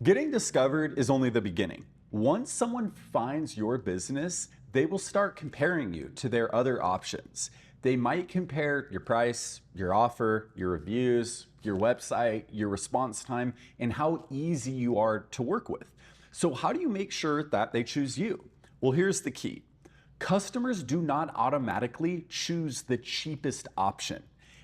Getting discovered is only the beginning. Once someone finds your business, they will start comparing you to their other options. They might compare your price, your offer, your reviews, your website, your response time, and how easy you are to work with. So, how do you make sure that they choose you? Well, here's the key. Customers do not automatically choose the cheapest option.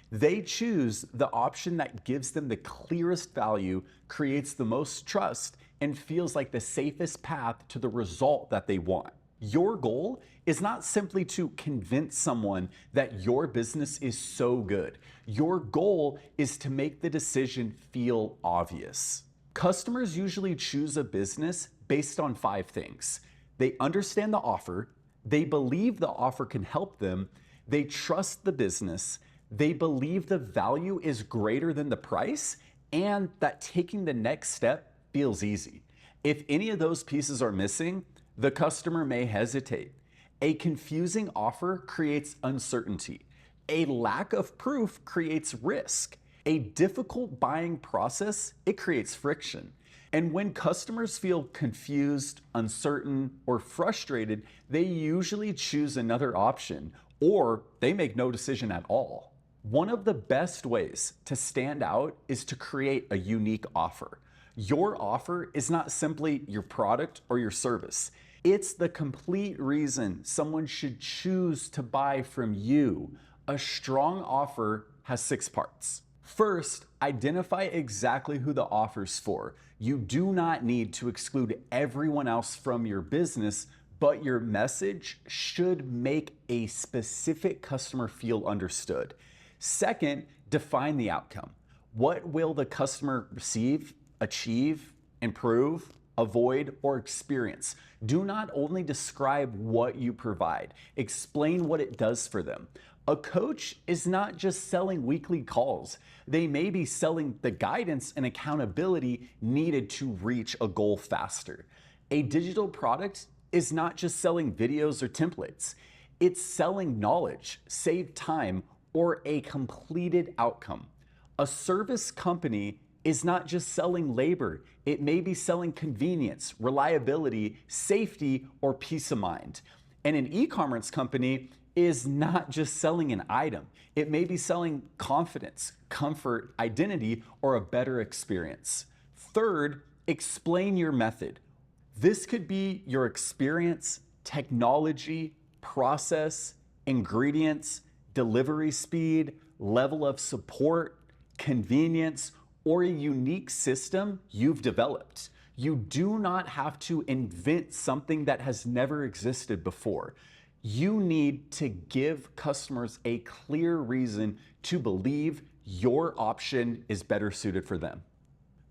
They choose the option that gives them the clearest value, creates the most trust, and feels like the safest path to the result that they want. Your goal is not simply to convince someone that your business is so good. Your goal is to make the decision feel obvious. Customers usually choose a business based on 5 things. They understand the offer, they believe the offer can help them, they trust the business, they believe the value is greater than the price, and that taking the next step feels easy. If any of those pieces are missing, the customer may hesitate. A confusing offer creates uncertainty. A lack of proof creates risk. A difficult buying process, it creates friction. And when customers feel confused, uncertain, or frustrated, they usually choose another option, or they make no decision at all. One of the best ways to stand out is to create a unique offer. Your offer is not simply your product or your service. It's the complete reason someone should choose to buy from you. A strong offer has 6 parts. First, identify exactly who the offer's for. You do not need to exclude everyone else from your business, but your message should make a specific customer feel understood. Second, define the outcome. What will the customer receive, achieve, improve, avoid, or experience? Do not only describe what you provide, explain what it does for them. A coach is not just selling weekly calls. They may be selling the guidance and accountability needed to reach a goal faster. A digital product is not just selling videos or templates. It's selling knowledge, save time, or a completed outcome. A service company is not just selling labor. It may be selling convenience, reliability, safety, or peace of mind. And an e-commerce company is not just selling an item. It may be selling confidence, comfort, identity, or a better experience. Third, explain your method. This could be your experience, technology, process, ingredients, delivery speed, level of support, convenience, or a unique system you've developed. You do not have to invent something that has never existed before. You need to give customers a clear reason to believe your option is better suited for them.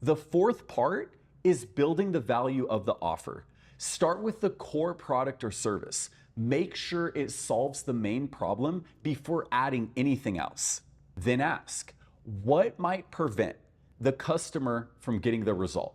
The fourth part is building the value of the offer. Start with the core product or service. Make sure it solves the main problem before adding anything else. Then ask, what might prevent the customer from getting the result?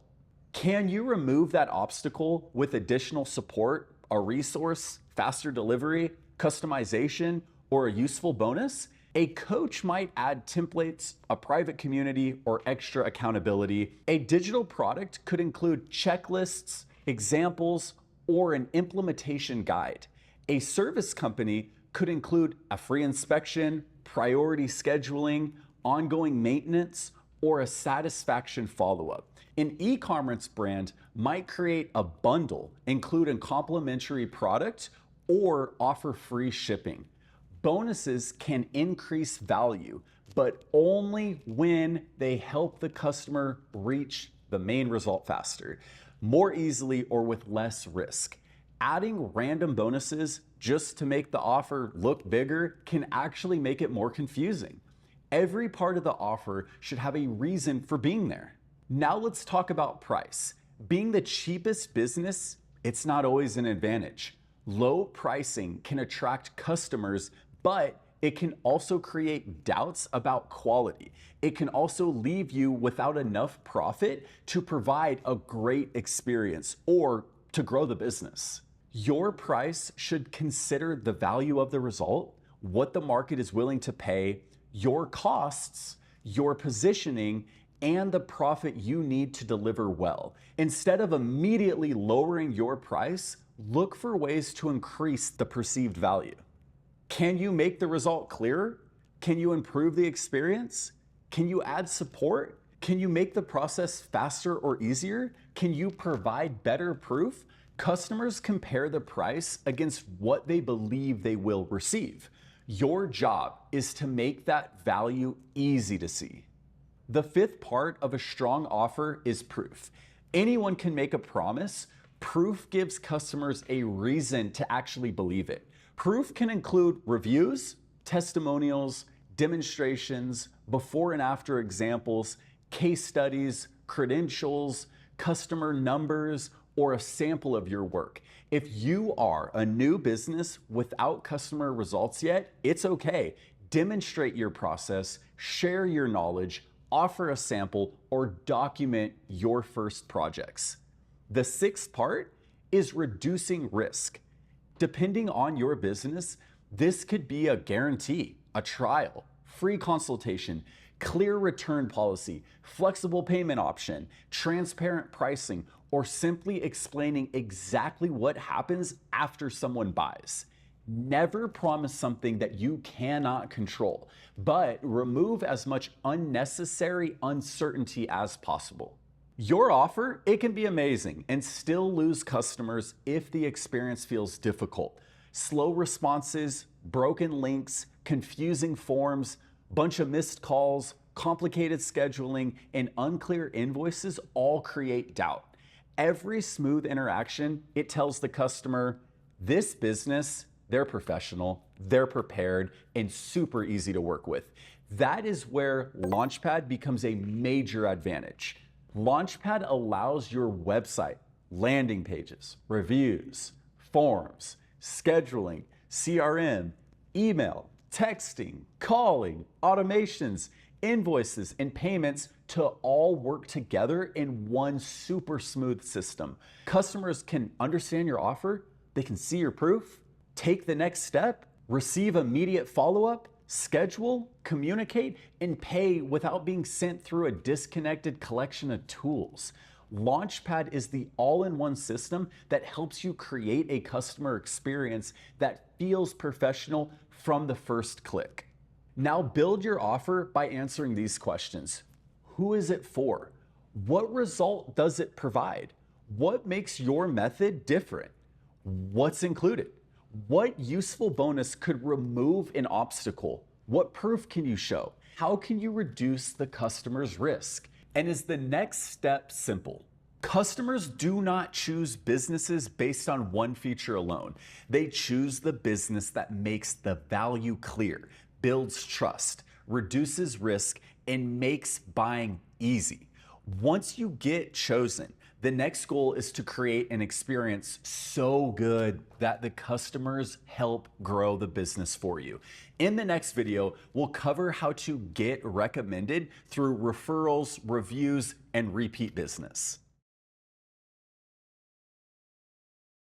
Can you remove that obstacle with additional support, a resource, faster delivery, customization, or a useful bonus? A coach might add templates, a private community, or extra accountability. A digital product could include checklists, examples, or an implementation guide. A service company could include a free inspection, priority scheduling, ongoing maintenance, or a satisfaction follow-up. An e-commerce brand might create a bundle, include a complimentary product, or offer free shipping. Bonuses can increase value, but only when they help the customer reach the main result faster, more easily, or with less risk. Adding random bonuses just to make the offer look bigger can actually make it more confusing. Every part of the offer should have a reason for being there. Now let's talk about price. Being the cheapest business, it's not always an advantage. Low pricing can attract customers, but it can also create doubts about quality. It can also leave you without enough profit to provide a great experience or to grow the business. Your price should consider the value of the result, what the market is willing to pay, your costs, your positioning, and the profit you need to deliver well. Instead of immediately lowering your price, look for ways to increase the perceived value. Can you make the result clearer? Can you improve the experience? Can you add support? Can you make the process faster or easier? Can you provide better proof? Customers compare the price against what they believe they will receive. Your job is to make that value easy to see. The fifth part of a strong offer is proof. Anyone can make a promise. Proof gives customers a reason to actually believe it. Proof can include reviews, testimonials, demonstrations, before and after examples, case studies, credentials, customer numbers, or a sample of your work. If you are a new business without customer results yet, it's okay. Demonstrate your process, share your knowledge, offer a sample, or document your first projects. The sixth part is reducing risk. Depending on your business, this could be a guarantee, a trial, free consultation, clear return policy, flexible payment option, transparent pricing, or simply explaining exactly what happens after someone buys. Never promise something that you cannot control, but remove as much unnecessary uncertainty as possible. Your offer, it can be amazing and still lose customers if the experience feels difficult. Slow responses, broken links, confusing forms, bunch of missed calls, complicated scheduling, and unclear invoices all create doubt. Every smooth interaction, it tells the customer, this business, they're professional, they're prepared, and super easy to work with. That is where Launchpad becomes a major advantage. Launchpad allows your website, landing pages, reviews, forms, scheduling, CRM, email, texting, calling, automations, invoices, and payments to all work together in one super smooth system. Customers can understand your offer, they can see your proof, take the next step, receive immediate follow-up, schedule, communicate, and pay without being sent through a disconnected collection of tools. Launchpad is the all-in-one system that helps you create a customer experience that feels professional from the first click. Now build your offer by answering these questions. Who is it for? What result does it provide? What makes your method different? What's included? What useful bonus could remove an obstacle? What proof can you show? How can you reduce the customer's risk? And is the next step simple? Customers do not choose businesses based on one feature alone. They choose the business that makes the value clear, builds trust, reduces risk, and makes buying easy. Once you get chosen, the next goal is to create an experience so good that the customers help grow the business for you. In the next video, we'll cover how to get recommended through referrals, reviews, and repeat business.